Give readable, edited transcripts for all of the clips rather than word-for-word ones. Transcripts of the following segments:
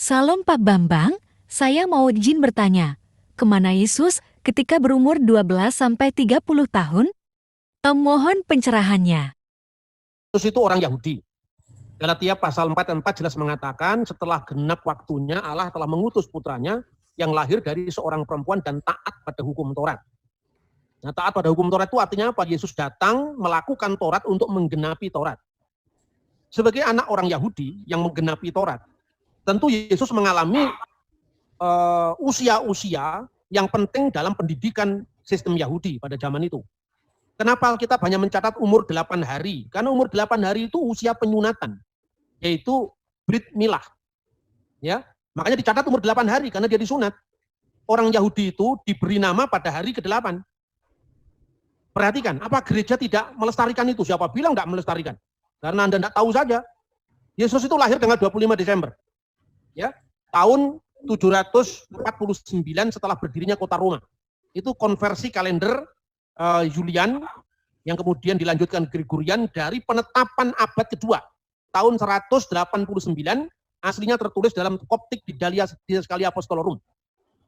Salam Pak Bambang, saya mau izin bertanya, kemana Yesus ketika berumur 12-30 tahun? Mohon pencerahannya. Yesus itu orang Yahudi. Galatia pasal 4 dan 4 jelas mengatakan setelah genap waktunya Allah telah mengutus putranya yang lahir dari seorang perempuan dan taat pada hukum Taurat. Nah, taat pada hukum Taurat itu artinya apa? Yesus datang melakukan Taurat untuk menggenapi Taurat. Sebagai anak orang Yahudi yang menggenapi Taurat, tentu Yesus mengalami usia-usia yang penting dalam pendidikan sistem Yahudi pada zaman itu. Kenapa kita banyak mencatat umur 8 hari? Karena umur 8 hari itu usia penyunatan, yaitu Brit Milah. Ya, makanya dicatat umur 8 hari karena dia disunat. Orang Yahudi itu diberi nama pada hari ke-8. Perhatikan, apa gereja tidak melestarikan itu? Siapa bilang tidak melestarikan? Karena Anda tidak tahu saja. Yesus itu lahir tanggal 25 Desember. Ya, tahun 749 setelah berdirinya kota Roma. Itu konversi kalender Julian yang kemudian dilanjutkan Gregorian dari penetapan abad kedua. Tahun 189 aslinya tertulis dalam Koptik di Didaskalia Apostolorum.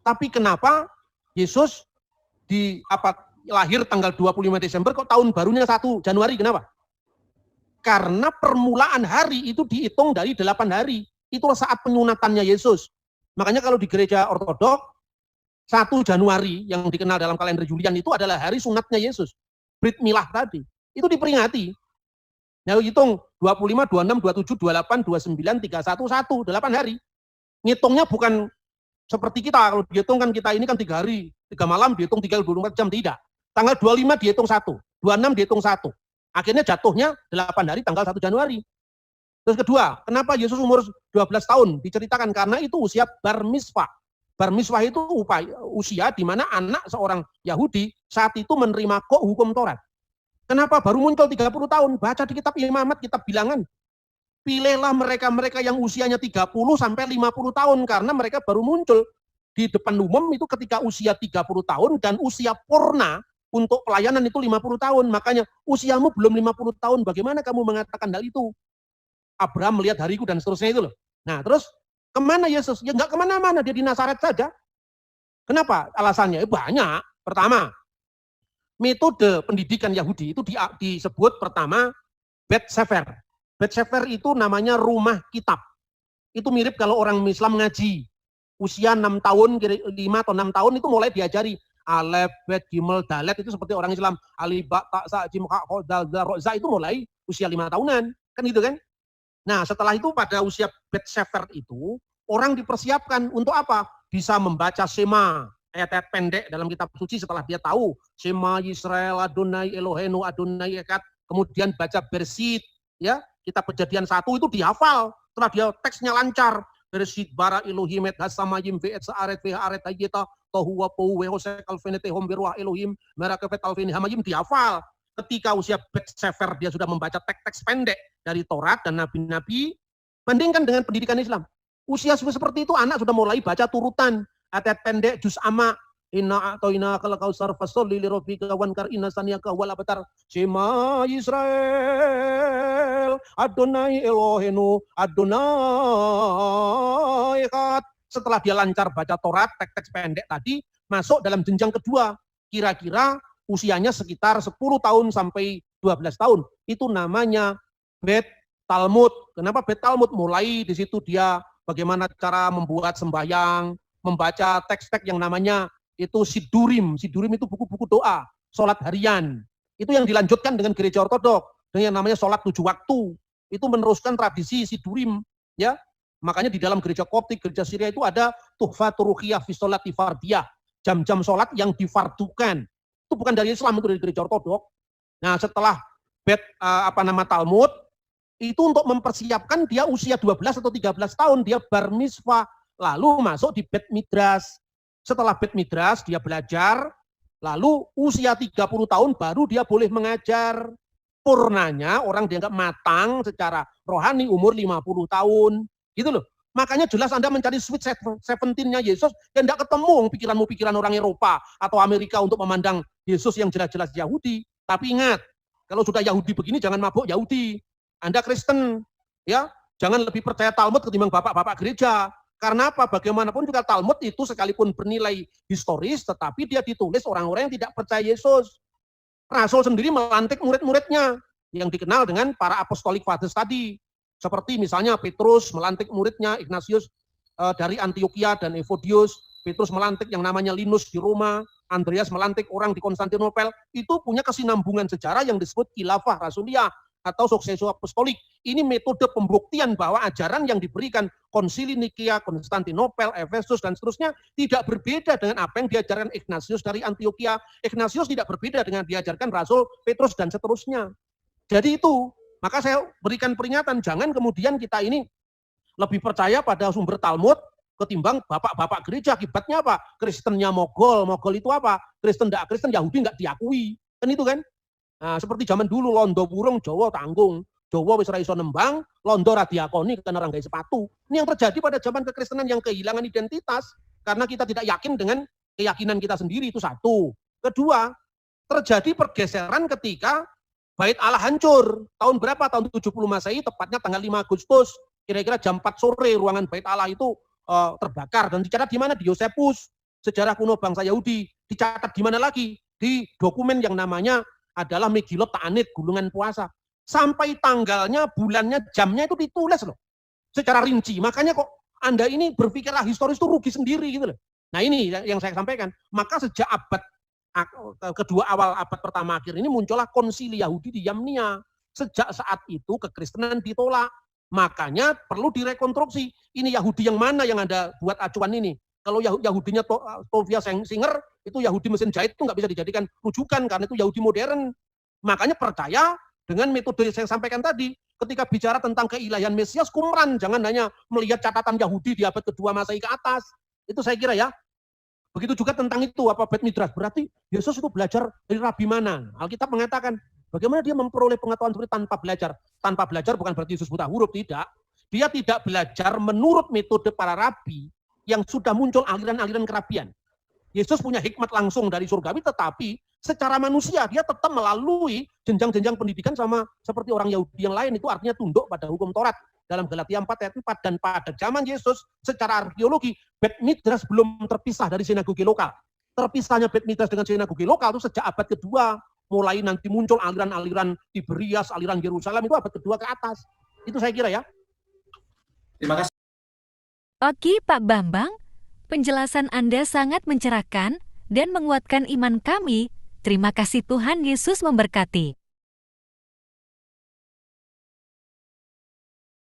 Tapi kenapa Yesus lahir tanggal 25 Desember kok tahun barunya 1 Januari? Kenapa? Karena permulaan hari itu dihitung dari 8 hari. Itulah saat penyunatannya Yesus. Makanya kalau di gereja ortodok 1 Januari yang dikenal dalam kalender Julian itu adalah hari sunatnya Yesus. Brit Milah tadi. Itu diperingati. Nah, hitung 25, 26, 27, 28, 29, 31, 1, 8 hari. Ngitungnya bukan seperti kita, kalau dihitung kan kita ini kan 3 hari, 3 malam dihitung 3-24 jam, tidak. Tanggal 25 dihitung 1, 26 dihitung 1. Akhirnya jatuhnya 8 hari tanggal 1 Januari. Terus kedua, kenapa Yesus umur 12 tahun? Diceritakan karena itu usia bar mitzvah. Bar mitzvah itu usia di mana anak seorang Yahudi saat itu menerima hukum Taurat. Kenapa baru muncul 30 tahun? Baca di kitab Imamat, kitab bilangan. Pilihlah mereka-mereka yang usianya 30 sampai 50 tahun karena mereka baru muncul di depan umum itu ketika usia 30 tahun dan usia purna untuk pelayanan itu 50 tahun. Makanya usiamu belum 50 tahun, bagaimana kamu mengatakan hal itu? Abraham melihat hariku dan seterusnya itu loh. Nah, terus kemana Yesus? Ya nggak kemana-mana, dia di Nazaret saja. Kenapa? Alasannya banyak. Pertama, metode pendidikan Yahudi itu disebut pertama Bet Sefer. Bet Sefer itu namanya rumah kitab. Itu mirip kalau orang Islam ngaji. Usia 6 tahun, 5 atau 6 tahun itu mulai diajari. Alef, Bet, Gimel, Dalet itu seperti orang Islam. Alif, Ba, Ta, Sa, Jim, Ka, Ho, Dal, Za, Ro, Za itu mulai usia 5 tahunan. Kan gitu kan? Nah, setelah itu pada usia Bet Sefer itu, orang dipersiapkan untuk apa? Bisa membaca Shema, ayat-ayat pendek dalam kitab suci setelah dia tahu. Shema Yisrael, Adonai Elohenu, Adonai Echad. Kemudian baca Bersit, ya, kitab Kejadian 1 itu dihafal. Setelah dia teksnya lancar. Bersit bara Elohim et hasamayim ve'et sa'aret ve'aret hayyeta tohu wa pohu we'hosek alfenete hom berwah Elohim merakefet alfeni hamayim dihafal. Ketika usia Bet Sefer dia sudah membaca teks-teks pendek dari Taurat dan Nabi-Nabi, bandingkan dengan pendidikan Islam. Usia seperti itu anak sudah mulai baca turutan, ayat pendek, juz amma, inna a'toina kal kausar fasolli li rabbika wankar inna saniyaka wal abtar. Shema Yisrael, Adonai Elohenu, Adonai Echad. Setelah dia lancar baca Taurat, teks-teks pendek tadi, masuk dalam jenjang kedua. Kira-kira usianya sekitar 10 tahun sampai 12 tahun. Itu namanya Bet Talmud. Kenapa Bet Talmud? Mulai di situ dia bagaimana cara membuat sembahyang, membaca teks-teks yang namanya itu Sidurim. Sidurim itu buku-buku doa, sholat harian. Itu yang dilanjutkan dengan gereja ortodok, dengan yang namanya sholat 7 waktu. Itu meneruskan tradisi Sidurim. Ya, makanya di dalam gereja Koptik, gereja Syria itu ada Tuhfatur Ruqyah fi sholati fardiyah. Jam-jam sholat yang difardukan. Itu bukan dari Islam, itu dari gereja ortodok. Nah, setelah Talmud, itu untuk mempersiapkan dia usia 12 atau 13 tahun, dia bar mitzvah, lalu masuk di Bet Midras. Setelah Bet Midras, dia belajar, lalu usia 30 tahun baru dia boleh mengajar. Purnanya, orang dianggap matang secara rohani umur 50 tahun. Gitu loh. Makanya jelas Anda mencari sweet 17-nya Yesus, yang tidak ketemu pikiran orang Eropa atau Amerika untuk memandang Yesus yang jelas-jelas Yahudi. Tapi ingat, kalau sudah Yahudi begini, jangan mabuk Yahudi. Anda Kristen, ya, jangan lebih percaya Talmud ketimbang bapak-bapak gereja. Karena apa? Bagaimanapun juga Talmud itu sekalipun bernilai historis, tetapi dia ditulis orang-orang yang tidak percaya Yesus. Rasul sendiri melantik murid-muridnya yang dikenal dengan para apostolic fathers tadi. Seperti misalnya Petrus melantik muridnya Ignatius dari Antioquia dan Evodius. Petrus melantik yang namanya Linus di Roma. Andreas melantik orang di Konstantinopel. Itu punya kesinambungan sejarah yang disebut khilafah rasuliyah atau suksesio apostolik. Ini metode pembuktian bahwa ajaran yang diberikan Konsili Nikia, Konstantinopel, Efesus, dan seterusnya tidak berbeda dengan apa yang diajarkan Ignatius dari Antioquia. Ignatius tidak berbeda dengan diajarkan Rasul Petrus dan seterusnya. Jadi itu, maka saya berikan peringatan, jangan kemudian kita ini lebih percaya pada sumber Talmud ketimbang bapak-bapak gereja. Akibatnya apa? Kristennya mogol. Mogol itu apa? Kristen tidak Kristen, Yahudi nggak diakui. Kan itu kan? Nah, seperti zaman dulu londo burung Jawa tanggung. Jawa wis ra iso nembang, londo ra diakoni karena ora gawe sepatu. Ini yang terjadi pada zaman kekristenan yang kehilangan identitas karena kita tidak yakin dengan keyakinan kita sendiri, itu satu. Kedua, terjadi pergeseran ketika Bait Allah hancur. Tahun berapa? Tahun 70 Masehi, tepatnya tanggal 5 Agustus. Kira-kira jam 4 sore ruangan Bait Allah itu terbakar dan dicatat di mana? Di Yosefus, sejarah kuno bangsa Yahudi. Dicatat di mana lagi? Di dokumen yang namanya adalah Megilot Ta'anit, gulungan puasa. Sampai tanggalnya, bulannya, jamnya itu ditulis loh. Secara rinci. Makanya kok Anda ini berpikirlah historis itu rugi sendiri gitu loh. Nah ini yang saya sampaikan. Maka sejak abad kedua awal abad pertama akhir ini muncullah konsili Yahudi di Yamnia. Sejak saat itu kekristenan ditolak. Makanya perlu direkonstruksi. Ini Yahudi yang mana yang Anda buat acuan ini? Kalau Yahudinya Tovia Singer, itu Yahudi mesin jahit itu nggak bisa dijadikan rujukan karena itu Yahudi modern. Makanya percaya dengan metode yang saya sampaikan tadi. Ketika bicara tentang keilahian Mesias, Qumran. Jangan hanya melihat catatan Yahudi di abad kedua Masehi ke atas. Itu saya kira ya. Begitu juga tentang itu, apa Beit Midrash. Berarti Yesus itu belajar dari rabi mana? Alkitab mengatakan, bagaimana dia memperoleh pengetahuan seperti tanpa belajar. Tanpa belajar bukan berarti Yesus buta huruf, tidak. Dia tidak belajar menurut metode para rabi yang sudah muncul aliran-aliran kerabian. Yesus punya hikmat langsung dari surgawi, tetapi secara manusia dia tetap melalui jenjang-jenjang pendidikan sama seperti orang Yahudi yang lain. Itu artinya tunduk pada hukum Taurat dalam Galatia 4 ayat 4. Dan pada zaman Yesus secara arkeologi Beit Midrash belum terpisah dari sinagogi lokal. Terpisahnya Beit Midrash dengan sinagogi lokal itu sejak abad kedua. Mulai nanti muncul aliran-aliran Tiberias, aliran Yerusalem itu abad kedua ke atas. Itu saya kira ya. Terima kasih. Oke Pak Bambang, penjelasan Anda sangat mencerahkan dan menguatkan iman kami. Terima kasih, Tuhan Yesus memberkati.